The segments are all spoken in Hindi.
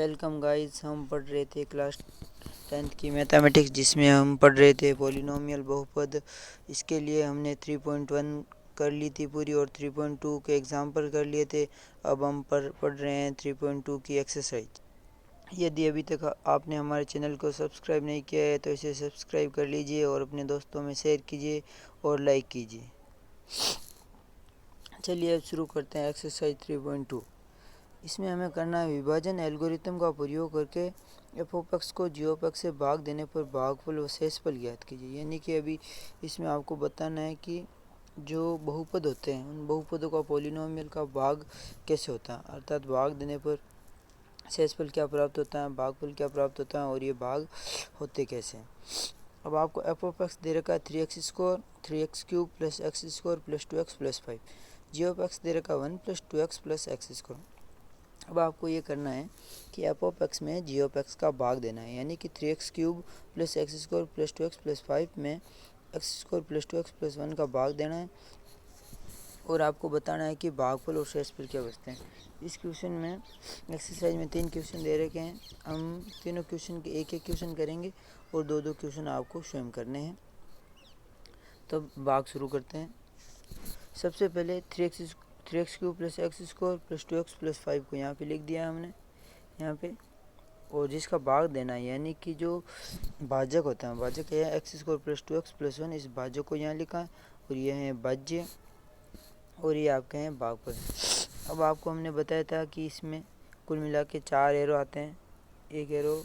Welcome guys. हम पढ़ रहे थे क्लास 10th की मैथमेटिक्स, जिसमें हम पढ़ रहे थे पॉलिनोमियल बहुपद। इसके लिए हमने 3.1 कर ली थी पूरी और 3.2 के एग्जाम्पल कर लिए थे। अब हम पढ़ रहे हैं 3.2 की एक्सरसाइज। यदि अभी तक आपने हमारे चैनल को सब्सक्राइब नहीं किया है तो इसे सब्सक्राइब कर लीजिए और अपने दोस्तों में शेयर कीजिए और लाइक कीजिए। चलिए अब शुरू करते हैं एक्सरसाइज 3.2। इसमें हमें करना है विभाजन एल्गोरिथम का प्रयोग करके एफ ऑफ एक्स को जी ऑफ एक्स से भाग देने पर भागफल व शेषफल ज्ञात कीजिए। यानी कि अभी इसमें आपको बताना है कि जो बहुपद होते हैं उन बहुपदों का पॉलिनोमियल का भाग कैसे होता है, अर्थात भाग देने पर शेषफल क्या प्राप्त होता है, भागफल क्या प्राप्त होता है और ये भाग होते कैसे हैं। अब आपको एफ ऑफ एक्स दे रखा है 3x² plus x square plus 2x plus 5। G of x दे रखा 1 plus 2x plus x square. अब आपको ये करना है कि एफ ऑफ एक्स में जी ऑफ एक्स का भाग देना है, यानी कि 3x³ plus x square plus 2x plus 5 में x square plus 2x plus 1 का भाग देना है और आपको बताना है कि भागफल और शेषफल क्या बचते हैं। इस क्वेश्चन में एक्सरसाइज में 3 क्वेश्चन दे रखे हैं। हम तीनों क्वेश्चन के एक क्वेश्चन करेंगे और दो क्वेश्चन आपको स्वयं करने हैं। तो भाग शुरू करते हैं। सबसे पहले 3x³ plus x square plus 2x plus 5 को यहाँ पे लिख दिया हमने यहाँ पे, और जिसका भाग देना है यानी कि जो भाजक होता है, भाजक है x square plus 2x plus 1, इस भाजक को यहाँ लिखा है और ये है भाज्य और ये आपके हैं भागफल। अब आपको हमने बताया था कि इसमें कुल मिला के 4 एरो आते हैं। एक एरो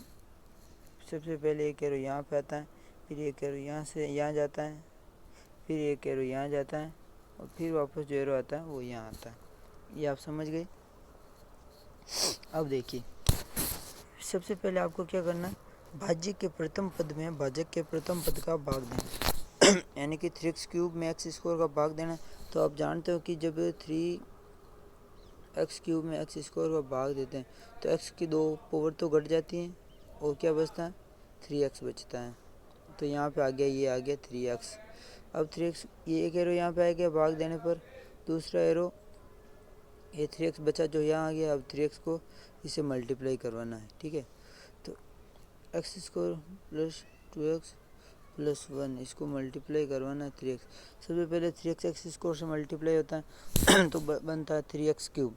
सबसे पहले एक एरो यहाँ पे आता है, फिर एक एरो यहाँ से यहाँ जाता है, फिर एक एरो यहाँ जाता है और फिर वापस जो एरो आता है वो यहाँ आता है। ये आप समझ गए। अब देखिए, सबसे पहले आपको क्या करना है, भाज्य के प्रथम पद में भाजक के प्रथम पद का भाग देना यानी कि 3x³ में एक्स स्क्वायर का भाग देना। तो आप जानते हो कि जब 3x³ में एक्स स्क्वायर का भाग देते हैं तो x की 2 पावर तो घट जाती हैं और क्या बचता है, 3x बचता है। तो यहाँ पे आ गया, ये आ गया 3x। अब 3x, ये एक एरो यहाँ पे आ गया भाग देने पर, दूसरा एरो ये 3x बचा जो यहाँ आ गया। अब 3x को इसे मल्टीप्लाई करवाना है, ठीक है। तो x square plus 2x plus 1 इसको मल्टीप्लाई करवाना है 3x। सबसे पहले 3x एक्स स्क्वायर से मल्टीप्लाई होता है तो बनता है 3x³,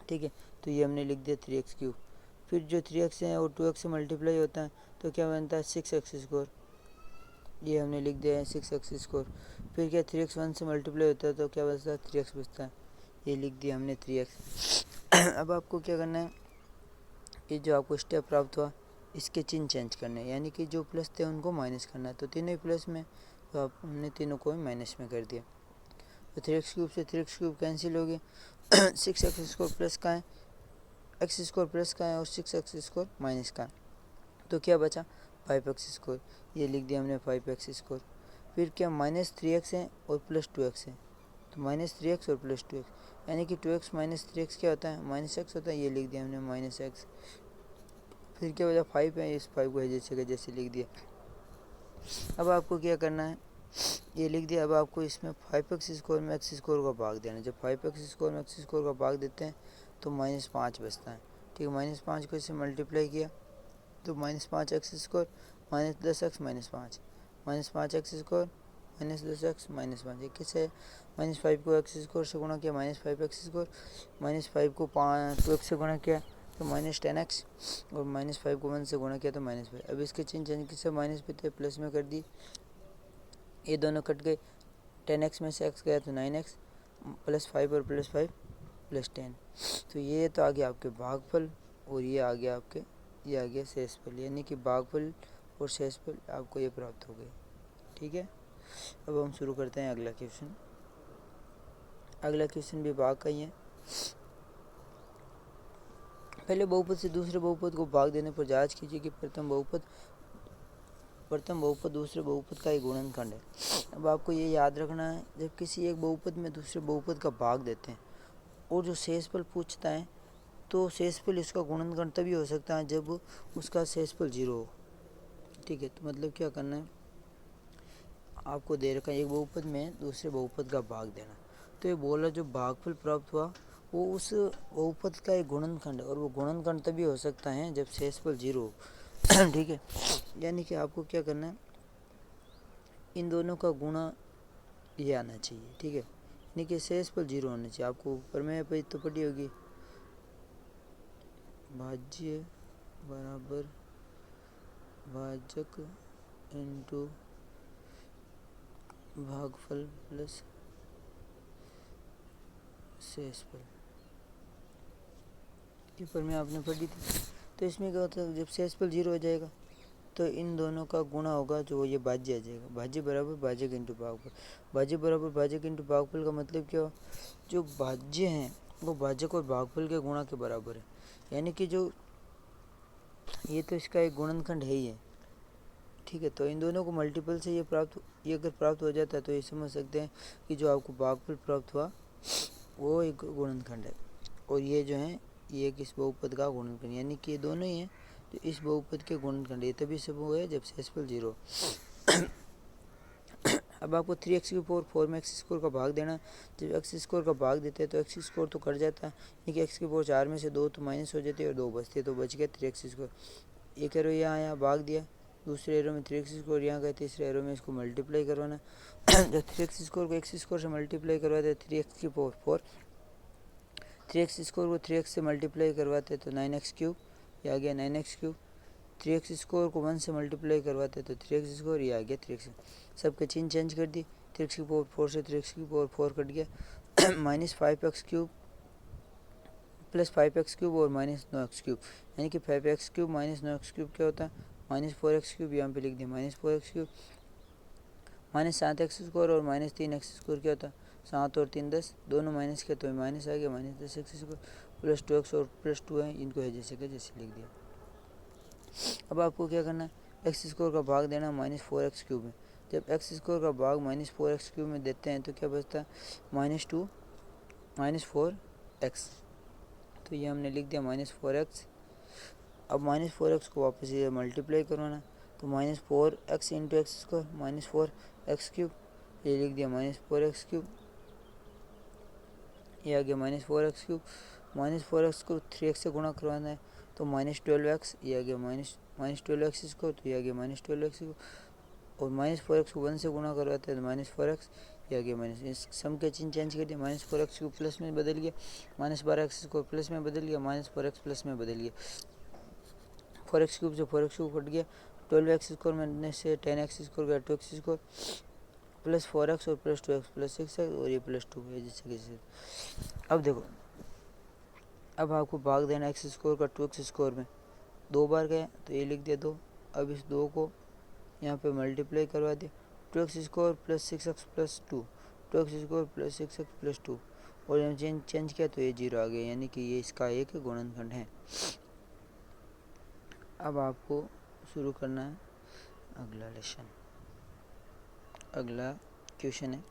ठीक है। तो ये हमने लिख दिया 3x³। फिर जो 3x है वो 2x से मल्टीप्लाई होता है तो क्या बनता है 6x², ये हमने लिख दिया है 6x²। फिर क्या 3x 1 से मल्टीप्लाई होता है तो क्या बचता है 3x बचता है, ये लिख दिया हमने 3x। अब आपको क्या करना है, ये जो आपको स्टेप प्राप्त हुआ इसके चिन्ह चेंज करने, यानी कि जो प्लस थे उनको माइनस करना है। तो तीनों ही प्लस में, तो आप हमने तीनों को ही माइनस में कर दिया। तो 3x³ से 3x³ कैंसिल हो गए 6x² प्लस का है, एक्स स्क्वायर प्लस का है और 6x² माइनस का है। तो क्या बचा 5x², ये लिख दिया हमने 5x²। फिर क्या माइनस 3x है और प्लस 2x है, तो माइनस 3x और प्लस 2x, यानी कि 2x माइनस 3x क्या होता है, माइनस x होता है। ये लिख दिया हमने माइनस x। फिर क्या बचा 5 है, इस 5 को जैसे लिख दिया। अब आपको क्या करना है, ये लिख दिया। अब आपको इसमें 5x² में एक्स स्क्वायर का भाग देना है। जब 5x² में एक्स स्क्वायर का भाग देते हैं तो -5 बचता है, ठीक है। -5 को इससे मल्टीप्लाई किया तो -5x² minus 10x minus 5, -5x² minus 10x minus 5। ये किस है, -5 को एक्स स्क्वायर से गुणा किया -5x², -5 को 2x से गुणा किया तो -10x और -5 को 1 से गुणा किया तो -5। अब इसके चिन्ह चेंज किससे, माइनस पे थे प्लस में कर दी, ये दोनों कट गए। 10x में से x गया तो 9x, प्लस 5 और प्लस 5 प्लस 10। तो ये तो आ गया आपके भागफल और ये आ गया आपके, ये आ गया शेषफल, यानी कि भागफल और शेषफल आपको ये प्राप्त हो गए, ठीक है। अब हम शुरू करते हैं अगला क्वेश्चन। अगला क्वेश्चन भी भाग का ही है। पहले बहुपद से दूसरे बहुपद को भाग देने पर जांच कीजिए कि प्रथम बहुपद दूसरे बहुपद का ही गुणनखंड है। अब आपको ये याद रखना है, जब किसी एक बहुपद में दूसरे बहुपद का भाग देते हैं और जो शेषफल पूछता है तो शेषफल इसका गुणनखंड तभी हो सकता है जब उसका शेषफल 0 हो, ठीक है। तो मतलब क्या करना है, आपको दे रखा है एक बहुपद में दूसरे बहुपद का भाग देना। तो ये बोला जो भागफल प्राप्त हुआ वो उस बहुपद का एक गुणनखंड है, और वो गुणनखंड तभी हो सकता है जब शेषफल 0 हो। ठीक है, यानी कि आपको क्या करना है, इन दोनों का गुणा ये आना चाहिए। ठीक है, यानी कि शेषफल 0 होना चाहिए। आपको प्रमेय पे तो पढ़ी होगी, भाज्य बराबर भाजक इंटू भागफल प्लस शेषफल, ये प्रमेय आपने पढ़ी थी। तो इसमें क्या होता है, जब शेषफल 0 हो जाएगा तो इन दोनों का गुणा होगा, जो ये भाज्य आ जाएगा। भाज्य बराबर भाजक इंटू भागफल, भाज्य बराबर भाजक इंटू भागफल का मतलब क्या हो, जो भाज्य हैं वो भाजक और भागफल के गुणा के बराबर है। यानी कि जो ये तो इसका एक गुणनखंड है ही है। ठीक है, तो इन दोनों को मल्टीपल से ये अगर प्राप्त हो जाता है तो ये समझ सकते हैं कि जो आपको भागफल प्राप्त हुआ वो एक गुणनखंड है, और ये जो है ये एक इस बहुपद का गुणनखंड, यानी कि ये दोनों ही हैं जो इस बहुपद के गुणनखंड। ये तभी सब हुआ है जब शेषफल 0। अब आपको 3x⁴ 4x² का भाग देना। जब x² का भाग देते हैं तो x² तो कट जाता है, यानी कि x⁴ 4 में से 2 तो माइनस हो जाती है और 2 बचती है, तो बच गया 3x²। एक एरो यहाँ भाग दिया, दूसरे एरो में 3x² यहाँ गए, तीसरे एरो में इसको मल्टीप्लाई करवाना। जब 3x² को x² से मल्टीप्लाई करवाते 3x⁴ 4, 3x² को 3x से मल्टीप्लाई करवाते तो 9x³, ये आ गया 9x³। 3x² को 1 से मल्टीप्लाई करवाते तो 3x², ये आ गया 3x। सबके चिन्ह चेंज कर दी, 3x⁴ 4 से 3x⁴ 4 कट गया, माइनस 5x³ प्लस 5x³ और माइनस 9x³, यानी कि 5x³ माइनस 9x³ क्या होता है, माइनस 4x³। यहाँ पे लिख दिया माइनस 4x³ माइनस 7x² और माइनस 3x² क्या होता है, 7 और 3 10, दोनों माइनस के तो माइनस आ गया, माइनस 10x² प्लस 2x और प्लस 2 है, इनको है जैसे के जैसे लिख दिया। अब आपको क्या करना है, x² का भाग देना माइनस 4x³ में। जब x² का भाग माइनस 4x³ में देते हैं तो क्या बचता है, -2 -4x, तो ये हमने लिख दिया -4x। अब -4x को वापस ये मल्टीप्लाई करवाना, तो -4x इंटू x², -4x³, ये लिख दिया -4x³, ये आ गया -4x³। -4x को 3x से गुणा करवाना है तो -12x, ये आ गया -12x², तो ये आ गया -12x, और -4x को 1 से गुणा करवाते हैं तो -4x, ये आ गया माइनस। इस सम के चिन्ह चेंज कर दिया, -4x³ प्लस में बदल गया, -12x² प्लस में बदल गया, -4x प्लस में बदल गया, 4x³ से 4x³ कट गया, 12x² में से 10x² गया 2x² प्लस 4x और प्लस 2x प्लस 6x, और ये प्लस 2 है जैसे कैसे। अब देखो, अब आपको भाग देना x² का 2x² में, 2 बार गया तो ये लिख दिया 2। अब इस 2 को यहाँ पे मल्टीप्लाई करवा दिया, 2x² plus 6x plus 2, 2x² plus 6x plus 2, और यहाँ चेंज किया तो ये 0 आ गया, यानी कि ये इसका एक गुणनखंड है। अब आपको शुरू करना है अगला लेसन, अगला क्वेश्चन है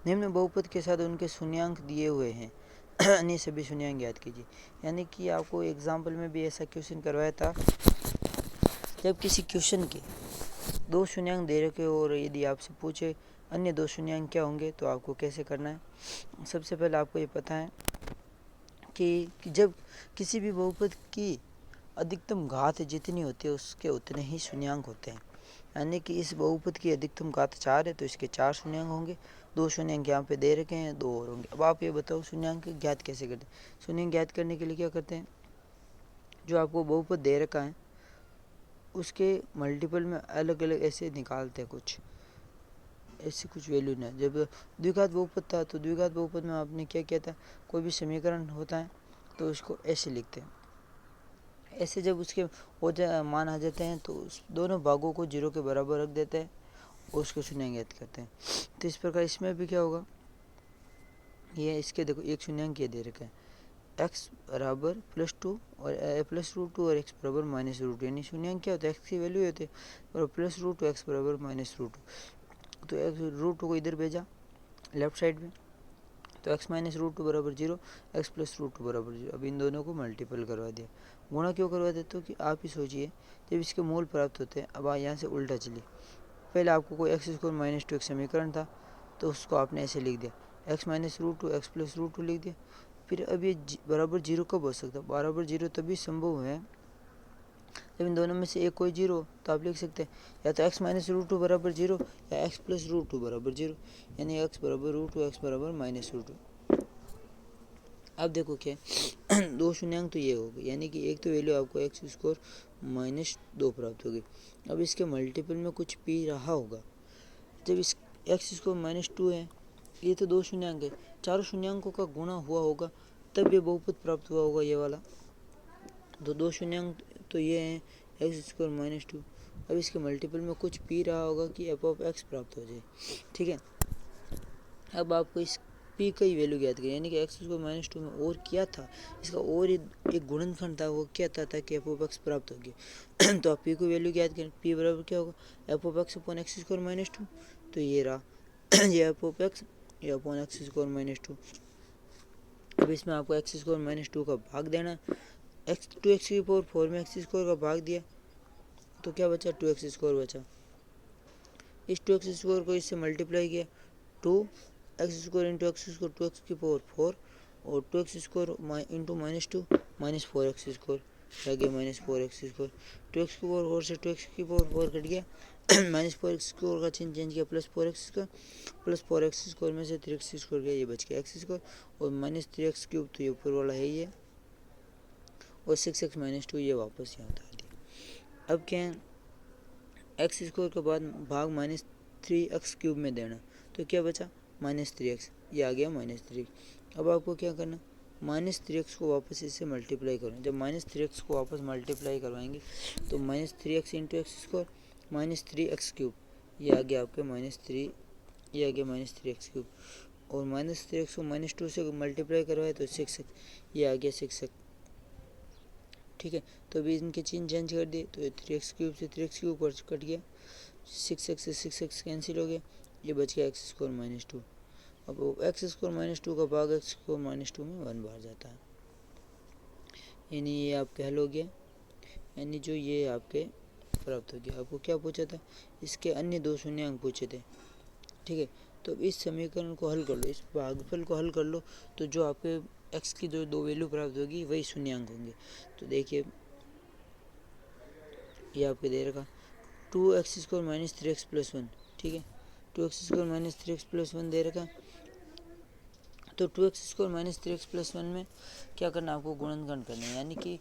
निम्न बहुपद के साथ उनके शून्यांक दिए हुए हैं, अन्य सभी शून्यांक याद कीजिए। यानी कि आपको एग्जाम्पल में भी ऐसा क्वेश्चन करवाया था, जब किसी क्वेश्चन के 2 शून्यांक दे रखे हो और यदि आपसे पूछे अन्य 2 शून्यांक क्या होंगे तो आपको कैसे करना है। सबसे पहले आपको ये पता है कि जब किसी भी बहुपद की अधिकतम घात जितनी होती है उसके उतने ही शून्यांक होते हैं। यानी कि इस बहुपद की अधिकतम घात 4 है तो इसके 4 शून्यांक होंगे, 2 शून्यांक यहाँ पे दे रखे हैं, 2 और होंगे। अब आप ये बताओ शून्यांक ज्ञात कैसे करते हैं। शून्यांक ज्ञात करने के लिए क्या करते हैं, जो आपको बहुपद दे रखा है उसके मल्टीपल में अलग अलग ऐसे निकालते हैं, कुछ ऐसी कुछ वैल्यू ना। जब द्विघात बहुपद था तो द्विघात बहुपद में आपने क्या किया था, कोई भी समीकरण होता है तो उसको ऐसे लिखते हैं, ऐसे जब उसके मान आ जाते हैं तो उस दोनों भागों को 0 के बराबर रख देते हैं और उसको शून्यांक ज्ञात करते हैं। तो इस प्रकार इसमें भी क्या होगा, ये इसके देखो एक शून्यांक ये दे रखा है, x बराबर +2 और +√2 और x बराबर -√2, यानी शून्यांक क्या होता है, x की वैल्यू होती है और +√2 x बराबर -√2, तो x √2 को इधर भेजा लेफ्ट साइड में, तो x माइनस रूट टू बराबर 0, x प्लस रूट टू बराबर 0। अब इन दोनों को मल्टीपल करवा दिया। गुणा क्यों करवा देते हो कि आप ही सोचिए, जब इसके मूल प्राप्त होते हैं, अब यहाँ से उल्टा चलिए, पहले आपको कोई एक्स स्क्वायर माइनस टू एक समीकरण था, तो उसको आपने ऐसे लिख दिया, x minus root two x plus root two लिख दिया। फिर अब ये बराबर 0 कब हो सकता है? बराबर 0 तभी संभव है जब इन दोनों में से एक कोई 0, तो आप लिख सकते हैं या तो x माइनस रूट टू बराबर 0 या x प्लस रूट टू बराबर 0, यानी x बराबर रूट टू, x बराबर माइनस रूट टू। अब देखो क्या है, दो शून्यांक तो ये हो गए, यानी कि एक तो वैल्यू आपको एक्स स्क्वायर माइनस 2 प्राप्त होगी। अब इसके मल्टीपल में कुछ पी रहा होगा, जब इस एक्स स्क्वायर माइनस 2 है, ये तो दो शून्यांक है, चारों शून्यांकों का गुणा हुआ होगा तब ये बहुपद प्राप्त हुआ होगा, ये वाला। तो दो शून्यांक तो ये हैं एक्स स्क्वायर माइनस 2। अब इसके मल्टीपल में कुछ पी रहा होगा कि एफ ऑफ एक्स प्राप्त हो जाए, ठीक है। अब आपको इस पी का ही वैल्यू ज्ञात करें, यानी कि एक्स स्क्वायर माइनस 2 में और क्या था, इसका और एक गुणनखंड था, वो क्या था ताकि एफ ऑफ एक्स प्राप्त हो गया। तो आप पी को वैल्यू ज्ञात करें, पी बराबर क्या होगा, F of x upon x square minus 2। तो ये रहा ये एफ ऑफ एक्स, ये अपॉन एक्स स्क्वायर माइनस 2। अब इसमें आपको एक्स स्क्वायर माइनस 2 का भाग देना, एक्स टू एक्स की पावर 4 में एक्स स्क्वायर का भाग दिया, तो क्या बचा, 2x स्क्वायर बचा। इस 2x स्क्वायर को इससे मल्टीप्लाई किया, 2x square into x square, 2x की पावर 4, और 2x square into minus 2 minus 4x square, रह गया माइनस 4x स्क्वायर। 2x की पावर 4 से 2x की पावर 4 कट गया, माइनस 4x स्क्वायर का चिन्ह चेंज किया, plus 4x square, plus 4x square में से 3x स्क्वायर गया, ये बच गया x स्क्वायर, और माइनस 3x क्यूब, तो ये ऊपर वाला है ये, और 6x माइनस 2 ये वापस यहाँ उतार दिया। अब क्या है, एक्स स्क्वायर के बाद भाग माइनस 3x क्यूब में देना, तो क्या बचा, माइनस 3x, ये आ गया माइनस 3। अब आपको क्या करना, माइनस 3x को वापस इससे मल्टीप्लाई करो। जब माइनस 3x को वापस मल्टीप्लाई करवाएंगे तो minus 3x into x square minus 3x cube, ये आ गया आपके माइनस 3, ये आ गया माइनस 3x क्यूब, और माइनस 3x को माइनस 2 से मल्टीप्लाई करवाए तो 6x, ये आ गया 6x, ठीक है। तो अभी इनके चिन्ह चेंज कर दिए, तो 3x क्यूब से 3x क्यूब कट गया, 6x से 6x कैंसिल हो गया, ये बच गया एक्स स्क्वायर माइनस 2। अब एक्स स्क्वायर माइनस 2 का भाग एक्स स्क्वायर माइनस 2 में 1 बार जाता है, यानी ये आपके हल हो गया, यानी जो ये आपके प्राप्त हो गया। आपको क्या पूछा था, इसके अन्य दो शून्यांक पूछे थे, ठीक है। तो इस समीकरण को हल कर लो, इस भागफल को हल कर लो, तो जो आपके एक्स की जो दो वैल्यू प्राप्त होगी वही शून्यांक होंगे। तो देखिए ये आपके दे रखा 2x square minus 3x plus 1, ठीक है, 2x square minus 3x plus 1 दे रखा। तो 2x square minus 3x plus 1 में क्या करना, आपको गुणनखंड करना है, यानी कि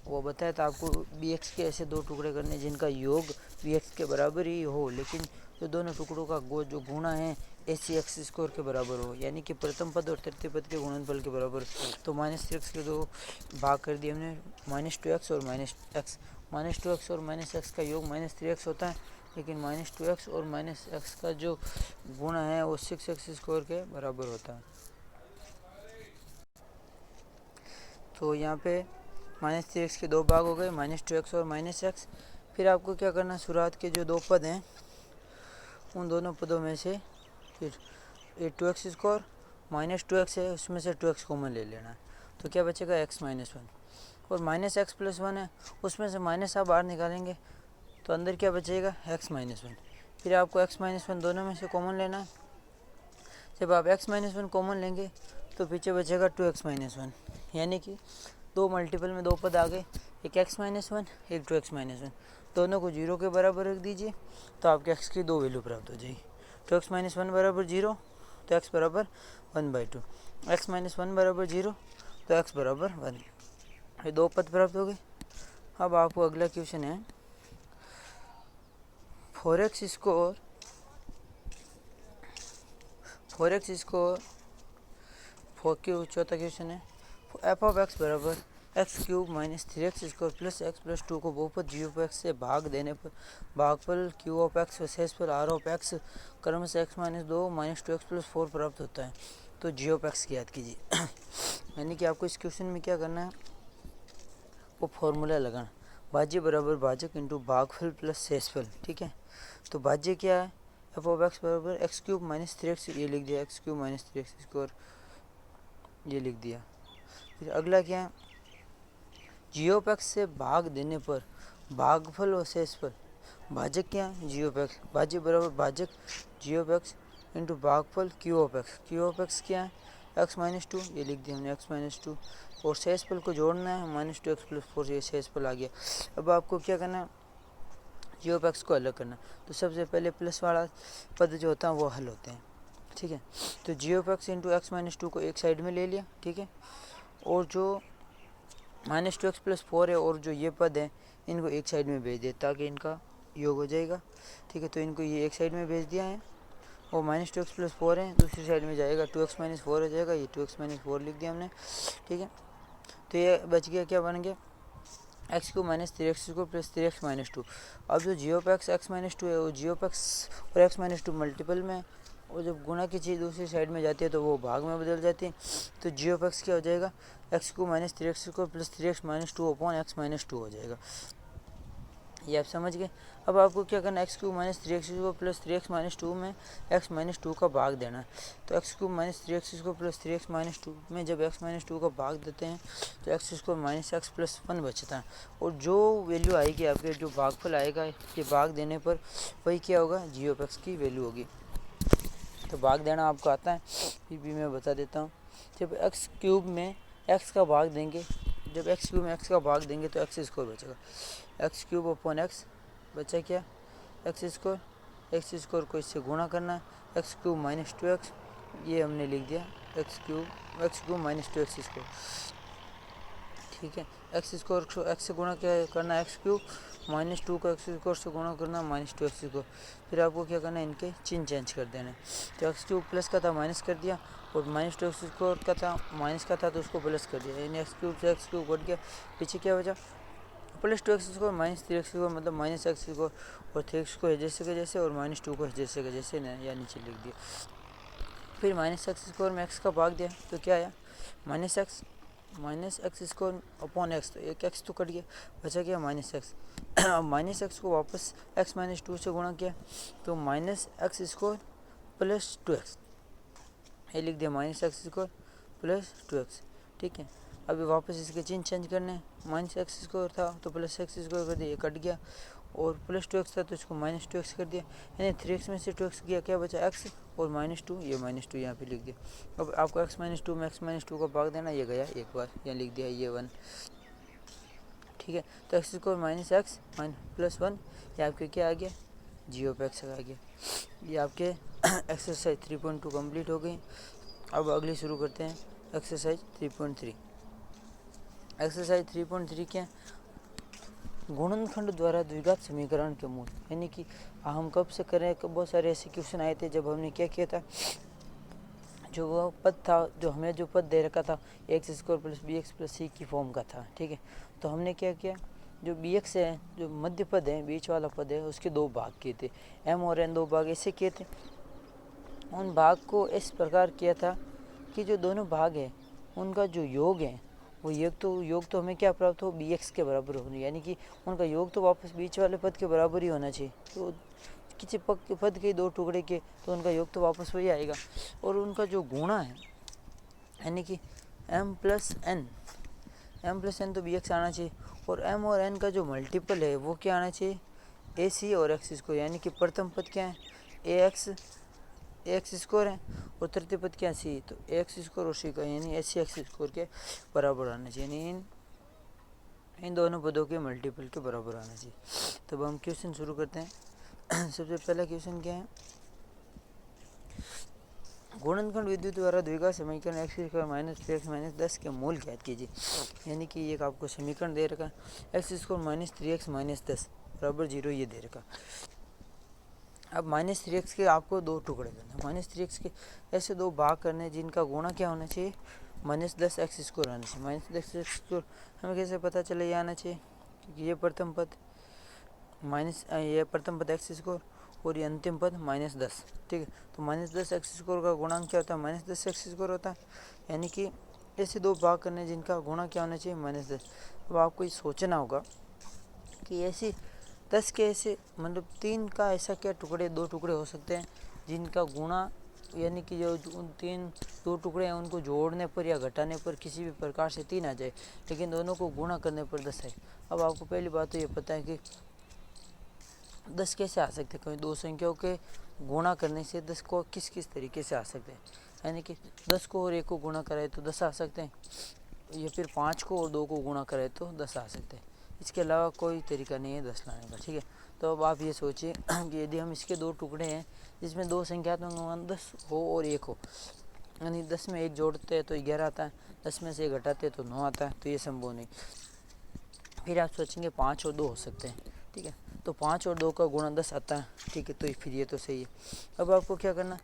वो बताया था आपको bx के ऐसे दो टुकड़े करने जिनका योग bx के बराबर ही हो, लेकिन जो दोनों टुकड़ों का जो गुणा है ऐसी एक्स स्क्वायर के बराबर हो, यानी कि प्रथम पद और तृतीय पद के गुणनफल के बराबर। तो माइनस 3x के दो भाग कर दिए हमने, माइनस 2x और माइनस एक्स। माइनस 2x और माइनस एक्स का योग माइनस 3x होता है, लेकिन माइनस 2x और माइनस एक्स का जो गुणा है वो 6x स्क्वायर के बराबर होता है। तो यहाँ पे माइनस 3x के दो भाग हो गए, माइनस 2x और माइनस एक्स। फिर आपको क्या करना, शुरुआत के जो दो पद हैं उन दोनों पदों में से फिर ये 2x स्क्वायर माइनस 2x है, उसमें से 2x कॉमन ले लेना है, तो क्या बचेगा x माइनस 1, और माइनस एक्स प्लस 1 है, उसमें से माइनस आप बाहर निकालेंगे तो अंदर क्या बचेगा, x माइनस 1। फिर आपको x माइनस 1 दोनों में से कॉमन लेना है। जब आप x माइनस 1 कॉमन लेंगे तो पीछे बचेगा 2x माइनस 1, यानी कि दो मल्टीपल में दो पद आ गए, एक x माइनस 1 एक 2x माइनस 1, दोनों को 0 के बराबर रख दीजिए, तो आपके x की दो वैल्यू प्राप्त हो जाएगी। 2x माइनस 1 बराबर 0, तो x बराबर 1/2, x माइनस 1 बराबर 0, तो x बराबर 1, ये दो पद प्राप्त हो गए। अब आपको अगला क्वेश्चन है 4x स्क्वायर 4 चौथा क्वेश्चन है एफ ऑफ एक्स बराबर x cube minus 3x square plus x plus 2 को बहुपद जी ऑफ एक्स से भाग देने पर भागफल क्यू ऑफ एक्स व शेष पर आर ऑफ एक्स क्रम से x minus 2 minus 2x plus 4 प्राप्त होता है। तो जी ऑफ एक्स की याद कीजिए। यानी कि आपको इस क्वेश्चन में क्या करना है, वो फॉर्मूला लगाना, भाज्य बराबर भाजक इंटू भागफल प्लस शेषफल, ठीक है। तो भाज्य क्या है, एफ ऑफ एक्स बराबर एक्स क्यूब माइनस 3x, ये लिख दिया x cube minus 3x square ये लिख दिया। फिर अगला क्या है, जी ऑफ एक्स से भाग देने पर भागफल और शेषफल। भाजक क्या है, जी ऑफ एक्स, भाज्य बराबर भाजक जी ऑफ एक्स इंटू भागफल Q of x. Q of x क्या है, एक्स माइनस टू, ये लिख दिया हमने एक्स माइनस टू, और शेषफल को जोड़ना है minus two x plus four, ये शेषफल आ गया। अब आपको क्या करना है, जी ऑफ एक्स को अलग करना। तो सबसे पहले प्लस वाला पद जो होता है वो हल होते हैं, ठीक है। तो g of x into x minus two को एक साइड में ले लिया, ठीक है, और जो minus two x plus four है और जो ये पद है इनको एक साइड में भेज दिया ताकि इनका योग हो जाएगा, ठीक है। तो इनको ये एक साइड में भेज दिया है, और minus two x plus four है दूसरी साइड में जाएगा, टू एक्स माइनस फोर हो जाएगा, ये टू एक्स माइनस फोर लिख दिया हमने, ठीक है। तो ये बच गया, क्या बन गया, एक्स को माइनस थ्री एक्स को plus three x minus two. अब जो g of x x minus two है वो जी ऑफ एक्स और एक्स माइनस टू मल्टीपल में, और जब गुणा की चीज़ दूसरी साइड में जाती है तो वो भाग में बदल जाती है। तो जी ऑफ एक्स क्या हो जाएगा, एक्स को माइनस थ्री एक्स को plus three x minus two upon x minus to हो जाएगा। ये आप समझ गए। अब आपको क्या करना है, x cube minus three x को plus three x minus two में एक्स माइनस टू का भाग देना है। तो x cube minus three x को plus three x minus two में जब एक्स माइनस टू का भाग देते हैं तो x square minus x plus one बचता है, और जो वैल्यू आएगी आपके, जो भागफल आएगा ये भाग देने पर, वही क्या होगा, जी ऑफ एक्स की वैल्यू होगी। तो भाग देना आपको आता है, फिर भी मैं बता देता हूँ। जब एक्स क्यूब में एक्स का भाग देंगे, जब एक्स क्यूब में एक्स का भाग देंगे तो एक्स स्क्वायर बचेगा, एक्स क्यूब अपॉन एक्स बचा क्या, एक्स स्क्वायर को इससे गुणा करना है, x cube minus two x, ये हमने लिख दिया x cube minus two x square, ठीक है। एक्स स्क्वायर को एक्स से गुणा क्या करना है, एक्स क्यूब माइनस टू को एक्स स्क्वायर से गुणा करना माइनस टू एक्स स्क्वायर। फिर आपको क्या करना है, इनके चिन्ह चेंज कर देना है। तो एक्स क्यूब प्लस का था माइनस कर दिया, और माइनस टू एक्स स्क्वायर का था माइनस का था तो उसको प्लस कर दिया, यानी एक्स क्यूब से एक्स क्यूब घट गया, पीछे क्या बचा, plus two x square minus three x square, मतलब माइनस एक्स स्क्वायर, और थ्री एक्स को जैसे के जैसे और माइनस टू को जैसे के जैसे या नीचे लिख दिया। फिर माइनस एक्स स्क्वायर में एक्स का भाग दिया तो क्या आया, minus x square upon x, तो एक एक्स तो कट गया, बचा गया माइनस एक्स। अब माइनस एक्स को वापस एक्स माइनस टू से गुणा किया तो minus x square plus two x, ये लिख दिया minus x square plus two x, ठीक है। अभी वापस इसके चिन्ह चेंज करने, माइनस एक्स स्क्वायर था तो प्लस एक्स स्क्वायर कर दिया, ये कट गया, और प्लस टू एक्स था तो इसको माइनस टू एक्स कर दिया, यानी थ्री एक्स में से टू एक्स गया, क्या बचा एक्स और माइनस टू, ये माइनस टू यहाँ पे लिख दिया। अब आपको एक्स माइनस टू में एक्स माइनस टू का भाग देना, ये गया एक बार, यहाँ लिख दिया ये वन, ठीक है। तो x square minus x plus one, ये आपके क्या आ गया, जी ऑफ एक्स आ गया। ये आपके एक्सरसाइज 3.2 कंप्लीट हो गई। अब अगली शुरू करते हैं एक्सरसाइज 3.3। एक्सरसाइज 3.3 क्या, गुणनखंड द्वारा द्विघात समीकरण के मूल, यानी कि हम कब से करें, बहुत सारे ऐसे क्वेश्चन आए थे जब हमने क्या किया था, जो वो पद था, जो हमें जो पद दे रखा था x square plus b x plus c की फॉर्म का था, ठीक है। तो हमने क्या किया, जो बी एक्स है, जो मध्य पद है, बीच वाला पद है, उसके दो भाग किए थे, एम और एन दो भाग ऐसे किए थे। उन भाग को इस प्रकार किया था कि जो दोनों भाग हैं उनका जो योग है वो योग तो हमें क्या प्राप्त हो, बी एक्स के बराबर होने, यानी कि उनका योग तो वापस बीच वाले पद के बराबर ही होना चाहिए। तो किसी पद के दो टुकड़े के तो उनका योग तो वापस वही आएगा, और उनका जो गुणा है यानी कि m प्लस एन तो बी एक्स आना चाहिए, और m और n का जो मल्टीपल है वो क्या आना चाहिए, ए सी और एक्स स्क्वायर, यानी कि प्रथम पद क्या है, ए एक्स स्क्वायर है, और तृतीय पद क्या है, सी, तो ए एक्स स्क्वायर और सी का यानी ए सी एक्स स्क्वायर के बराबर आना चाहिए, यानी इन दोनों पदों के मल्टीपल के बराबर आना चाहिए। तब हम क्वेश्चन शुरू करते हैं। सबसे पहला क्वेश्चन क्या है, गुणनखंड विद्युत द्वारा द्विघात समीकरण x square minus three x minus 10 के मूल ज्ञात कीजिए। यानी कि एक आपको समीकरण दे रखा, x square minus three x minus 10 बराबर जीरो, ये दे रखा। अब माइनस थ्री एक्स के आपको दो टुकड़े करने, माइनस थ्री एक्स के ऐसे दो भाग करने जिनका गुणा क्या होना चाहिए, माइनस 10 एक्स स्क्वायर आना चाहिए। माइनस 10 एक्स स्क्वायर हमें कैसे पता चले, ये आना चाहिए, क्योंकि ये प्रथम पद ये प्रथम पद एक्स स्क्वायर और ये अंतिम पद माइनस 10, ठीक है। तो माइनस 10 एक्स स्क्वायर का गुणांक क्या होता है, माइनस 10 एक्स स्क्वायर होता है, यानी कि ऐसे दो भाग करने जिनका गुणा क्या होना चाहिए, माइनस 10। अब आपको ये सोचना होगा कि ऐसी 10 के ऐसे मतलब 3 का ऐसा क्या टुकड़े, दो टुकड़े हो सकते हैं जिनका गुणा यानी कि जो उन तीन दो टुकड़े हैं उनको जोड़ने पर या घटाने पर किसी भी प्रकार से 3 आ जाए, लेकिन दोनों को गुणा करने पर 10 है। अब आपको पहली बात तो ये पता है कि 10 कैसे आ सकते हैं, कोई दो संख्याओं के गुणा करने से 10 को किस किस तरीके से आ सकते हैं। यानी कि 10 को और 1 को गुणा कराए तो 10 आ सकते हैं, या फिर 5 को और 2 को गुणा कराए तो 10 आ सकते हैं। इसके अलावा कोई तरीका नहीं है 10 लाने का, ठीक है। तो अब आप ये सोचिए कि यदि हम इसके दो टुकड़े हैं जिसमें दो संख्यात्मक मान 10 हो और 1 हो, यानी 10 में 1 जोड़ते हैं तो 11 आता है, 10 में से 1 घटाते हैं तो 9 आता है, तो ये संभव नहीं। फिर आप सोचेंगे 5 और 2 हो सकते हैं, ठीक है, तो 5 और 2 का गुणा 10 आता है, ठीक है, तो फिर ये तो सही है। अब आपको क्या करना,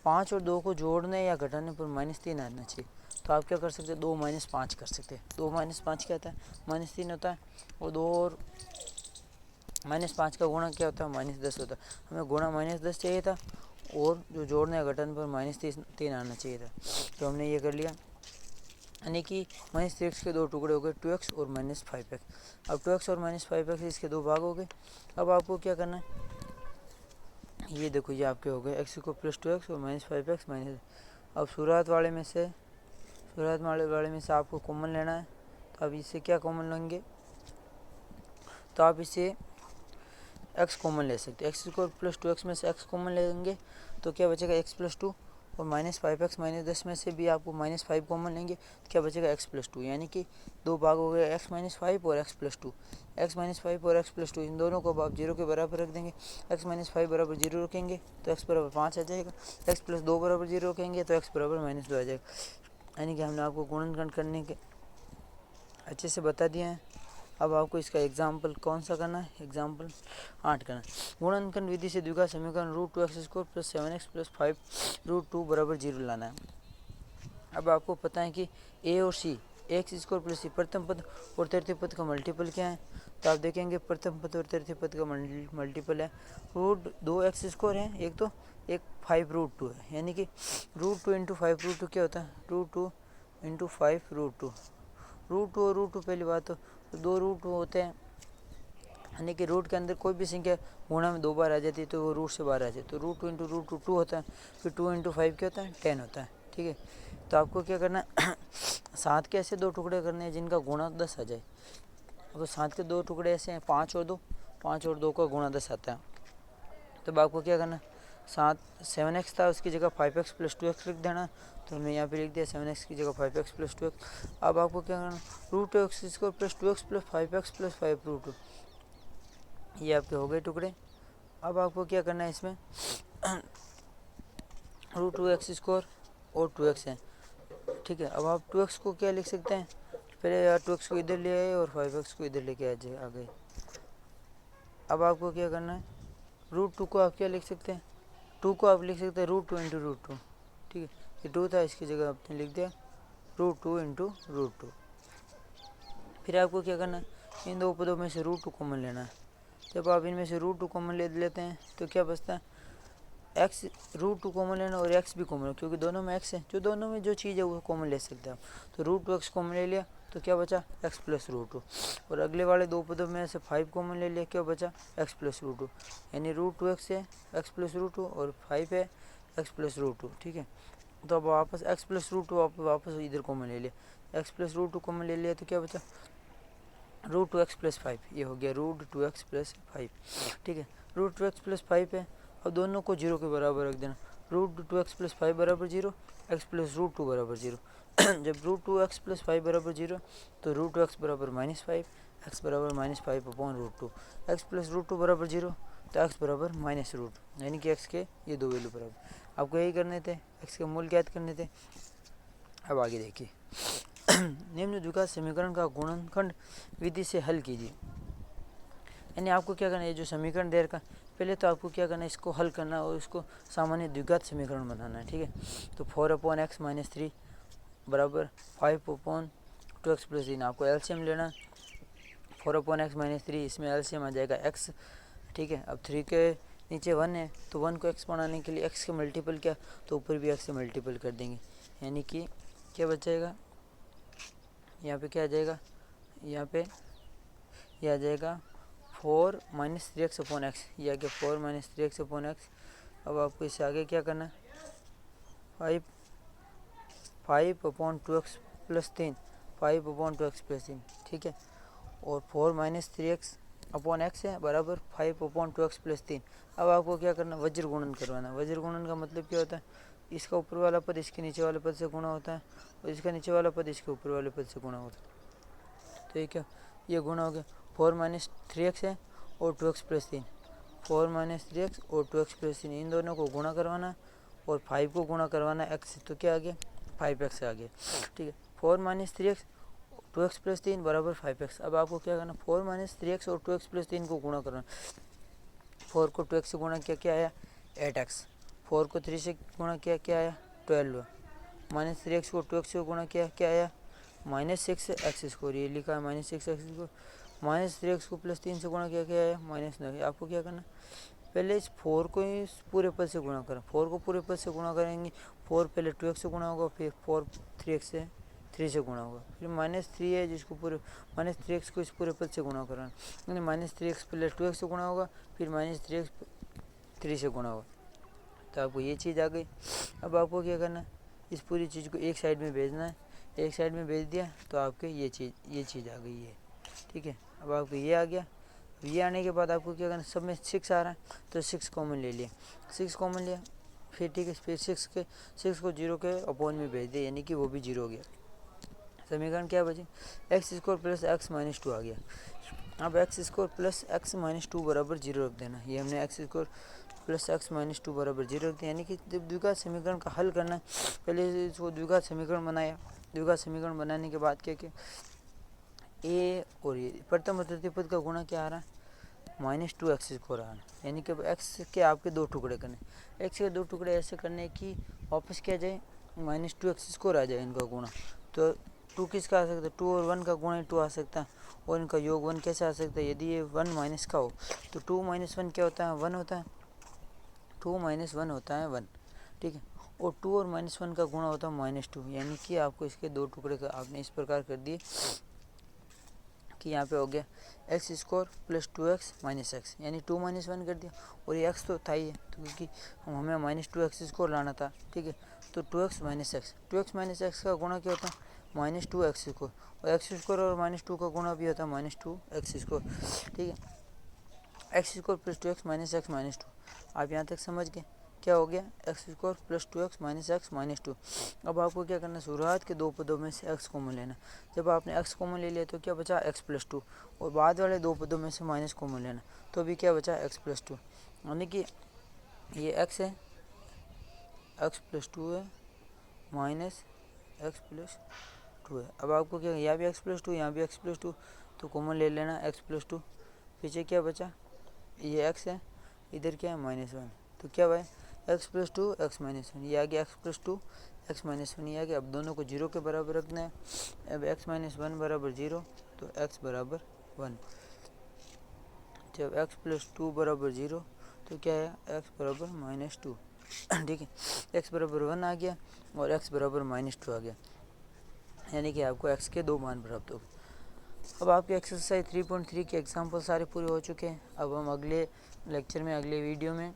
5 और 2 को जोड़ने या घटाने पर -3 आना चाहिए। तो आप क्या कर सकते हैं, 2 - 5 कर सकते हैं। 2 - 5 क्या आता है, -3 होता है, और 2 और -5 का गुणा क्या होता है, -10 होता है। हमें गुणा -10 चाहिए था, और जो जोड़ने या घटाने पर -3 आना चाहिए था, तो हमने ये कर लिया। यानी कि -3x के दो टुकड़े हो गए, 2x और -5x। अब 2x और -5x इसके दो भाग हो गए। अब आपको क्या करना है, ये देखो ये आपके हो गए x को +2x और -5x माइनस। अब शुरुआत वाले में से आपको कॉमन लेना है, तो अब इससे क्या कॉमन लेंगे, तो आप इसे x कॉमन ले सकते हैं। x को +2x में से x कॉमन लेंगे तो क्या बचेगा, x+2, और -5x -10 में से भी आपको -5 कॉमन लेंगे तो क्या बचेगा, x+2। यानी कि दो भाग हो गए, x - 5 और x+2। x - 5 और x+2 इन दोनों को अब आप 0 के बराबर रख देंगे। x - 5 बराबर 0 रखेंगे तो x बराबर 5 आ जाएगा, x+2 बराबर 0 रखेंगे तो x बराबर -2 आ जाएगा। यानी कि हमने आपको गुणनखंड करने के अच्छे से बता दिया है। अब आपको इसका एग्जाम्पल कौन सा करना है, एग्जाम्पल 8 करना है। गुणनखंड विधि से द्विघात समीकरण √2x² + 7x + 5√2 बराबर 0 लाना है। अब आपको पता है कि a और c, x² + c प्रथम पद और तृतीय पद का मल्टीपल क्या है, तो आप देखेंगे प्रथम पद और तृतीय पद का मल्टीपल है √2x² है एक, तो एक 5√2 है। यानी कि √2 × 5√2 क्या होता है, √2 × 5√2। √2 और √2 पहली बात तो दो रूट होते हैं, यानी कि रूट के अंदर कोई भी संख्या गुणा में 2 बार आ जाती है तो वो रूट से बाहर आ जाती है। तो √2 × √2 2 होता है, फिर 2 × 5 क्या होता है, 10 होता है, ठीक है। तो आपको क्या करना है 7 के ऐसे दो टुकड़े करने हैं जिनका गुणा 10 आ जाए। अब 7 के दो टुकड़े ऐसे हैं 5 और 2 का गुणा 10 आता है। तब आपको क्या करना, 7x था उसकी जगह 5x + 2x लिख देना, तो हमने यहाँ पे लिख दिया 7x की जगह 5x + 2x। अब आपको क्या करना, √2x² + 2x + 5x + 5√2, ये आपके हो गए टुकड़े। अब आपको क्या करना है, इसमें √2x² और 2x है, ठीक है। अब आप 2x को क्या लिख सकते हैं, पहले यार 2x को इधर ले आए और 5x को इधर लेके आ गए। अब आपको क्या करना है, √2 को आप क्या लिख सकते हैं, 2 को आप लिख सकते हैं √2 × √2, ठीक है। ये 2 था, इसकी जगह आपने लिख दिया √2 × √2। फिर आपको क्या करना है, इन दो पदों में से √2 कॉमन लेना है। जब आप इनमें से √2 कॉमन ले लेते हैं तो क्या बचता है, x √2 कॉमन लेना और x भी कॉमन, क्योंकि दोनों में x है, जो दोनों में जो चीज़ है वो कॉमन ले सकते हैं आप। तो √2x कॉमन ले लिया तो क्या बचा, x + √2, और अगले वाले दो पदों में से 5 कॉमन ले लिया, क्या बचा, x + √2। यानी √2x है x + √2 और 5 है x + √2, ठीक है। तो अब वापस x + √2 वापस इधर कॉमन ले लिया, x + √2 कॉमन ले लिया तो क्या बचा, √2x + 5, ये हो गया √2x + 5, ठीक है। √2x + 5 है, अब दोनों को 0 के बराबर रख देना, √2x + 5 बराबर 0, x + √2 बराबर 0। जब √2x + 5 बराबर 0 तो √2x बराबर -5, x बराबर -5/√2, x + √2 बराबर 0 तो x बराबर -√2, यानी कि x के ये दो वैल्यू बराबर। आपको यही करने थे, x के मूल ज्ञात करने थे। अब आगे देखिए निम्न द्विघात समीकरण का गुणनखंड विधि से हल कीजिए। यानी आपको क्या करना है, जो समीकरण दे रखा पहले तो आपको क्या करना है, इसको हल करना और इसको सामान्य द्विघात समीकरण बनाना है, ठीक है। तो 4/x - 3 बराबर 5/2x + 3, आपको एलसीएम लेना। 4/x - 3 इसमें एलसीएम आ जाएगा x, ठीक है। अब 3 के नीचे 1 है तो 1 को x बनाने के लिए x के मल्टीपल क्या, तो ऊपर भी x से मल्टीपल कर देंगे। यानी कि क्या बचेगा, यहाँ पे क्या आ जाएगा, यहाँ पे यह आ जाएगा 4 - 3x/x, यह आ गया 4 - 3x/x। अब आपको इससे आगे क्या करना है, 5/2x+3, 5/2x+3, ठीक है। और 4 - 3x/x है बराबर 5/2x+3। अब आपको क्या करना, वज्र गुणन करवाना। वज्र गुणन का मतलब क्या होता है, इसका ऊपर वाला पद इसके नीचे वाले पद से गुणा होता है और इसका नीचे वाला पद इसके ऊपर वाले पद से गुणा होता है। तो ये क्या, ये गुणा हो गया। 4 - 3x है और 2x+3, 4 - 3x और 2x+3, इन दोनों को गुणा करवाना और 5 को गुणा करवाना x से, तो क्या आ गया, 5x आ गया, ठीक है। 4 - 3x 2x+3 बराबर 5x। अब आपको क्या करना, 4 - 3x और 2x+3 को गुणा करना। 4 को 2x से गुणा किया, क्या आया, 8x। 4 को 3 से गुणा किया, क्या आया, 12। -3x को 2x से गुणा किया, क्या आया, -6x²। ये लिखा है -6x²। -3x को +3 से गुणा किया, क्या आया, -9। आपको क्या करना, पहले इस 4 को इस पूरे पद से गुणा करें। 4 को पूरे पद से गुणा करेंगे, 4 पहले 2x से गुणा होगा, फिर 4 3x से 3 से गुणा होगा, फिर -3 है जिसको पूरे -3x को इस पूरे पद से गुणा करना, यानी -3x पहले 2x से गुणा होगा, फिर -3x 3 से गुणा होगा। तो आपको ये चीज़ आ गई। अब आपको क्या करना है, इस पूरी चीज़ को एक साइड में भेजना है। एक साइड में भेज दिया तो आपके ये चीज़ आ गई है, ठीक है। अब आपको ये आ गया। ये आने के बाद आपको क्या करना, सब में 6 आ रहा है तो 6 कॉमन ले लिया, 6 कॉमन लिया, फिर ठीक है, फिर 6 को 0 के अपोन में भेज दिया, यानी कि वो भी 0 हो गया। समीकरण क्या बचे, x² + x - 2 आ गया। अब x² + x - 2 बराबर 0 रख देना। ये हमने x² + x - 2 बराबर 0 रख दिया, यानी कि जब द्विघात समीकरण का हल करना है, पहले इसको द्विघात समीकरण बनाया। द्विघात समीकरण बनाने के बाद क्या किया, ए और ये प्रथम और तृतीय पद का गुणा क्या आ रहा है, -2x² आ रहा है, यानी कि x के आपके 2 टुकड़े करने। x के 2 टुकड़े ऐसे करने कि वापस क्या जाए, -2x² आ जाए इनका गुणा। तो 2 किसका आ सकता है, 2 और 1 का गुणा 2 आ सकता है, और इनका योग 1 कैसे आ सकता है, यदि ये 1 माइनस का हो तो 2 - 1 क्या होता है, 1 होता है। 2 - 1 होता है 1, ठीक है। और 2 और -1 का गुणा होता है -2, यानी कि आपको इसके 2 टुकड़े का आपने इस प्रकार कर दिए कि यहाँ पे हो गया x² + 2x - x, यानी 2 - 1 कर दिया। और ये x तो था ही है, तो क्योंकि हमें -2x² लाना था, ठीक है। तो 2x - x, 2x - x का गुणा क्या होता है, -2x², और x² और -2 का गुणा भी होता है -2x², ठीक है। x² + 2x - x - 2, आप यहाँ तक समझ गए। क्या हो गया, x² + 2x - x - 2। अब आपको क्या करना, शुरुआत के 2 पदों में से x कॉमन लेना। जब आपने x कॉमन ले लिया तो क्या बचा, x + 2, और बाद वाले 2 पदों में से माइनस कॉमन लेना, तो अभी क्या बचा, x + 2, यानी कि ये x है, x + 2 है, माइनस x + 2 है। अब आपको क्या, यहाँ भी x + 2, यहाँ भी x + 2, तो कॉमन ले लेना x + 2। पीछे क्या बचा, ये x है, इधर क्या है, -1, तो क्या भाई, x + 2 x - 1, ये आ गया x + 2 x - 1, ये आ गया। अब दोनों को 0 के बराबर रखना है। अब x - 1 बराबर 0, तो x बराबर 1। जब x + 2 बराबर 0, तो क्या है, x बराबर -2, ठीक है। x बराबर 1 आ गया और x बराबर -2 आ गया, यानी कि आपको x के 2 मान प्राप्त हो गए। अब आपके एक्सरसाइज 3.3 के एग्जाम्पल सारे पूरे हो चुके हैं। अब हम अगले लेक्चर में, अगले वीडियो में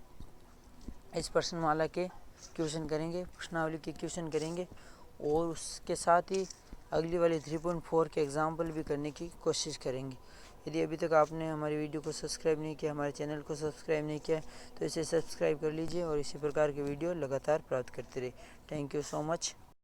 इस प्रश्नमाला के क्वेश्चन करेंगे, प्रश्नावली के क्वेश्चन करेंगे, और उसके साथ ही अगली वाली 3.4 के एग्जाम्पल भी करने की कोशिश करेंगे। यदि अभी तक आपने हमारी वीडियो को सब्सक्राइब नहीं किया, हमारे चैनल को सब्सक्राइब नहीं किया, तो इसे सब्सक्राइब कर लीजिए और इसी प्रकार के वीडियो लगातार प्राप्त करते रहिए। Thank you so much.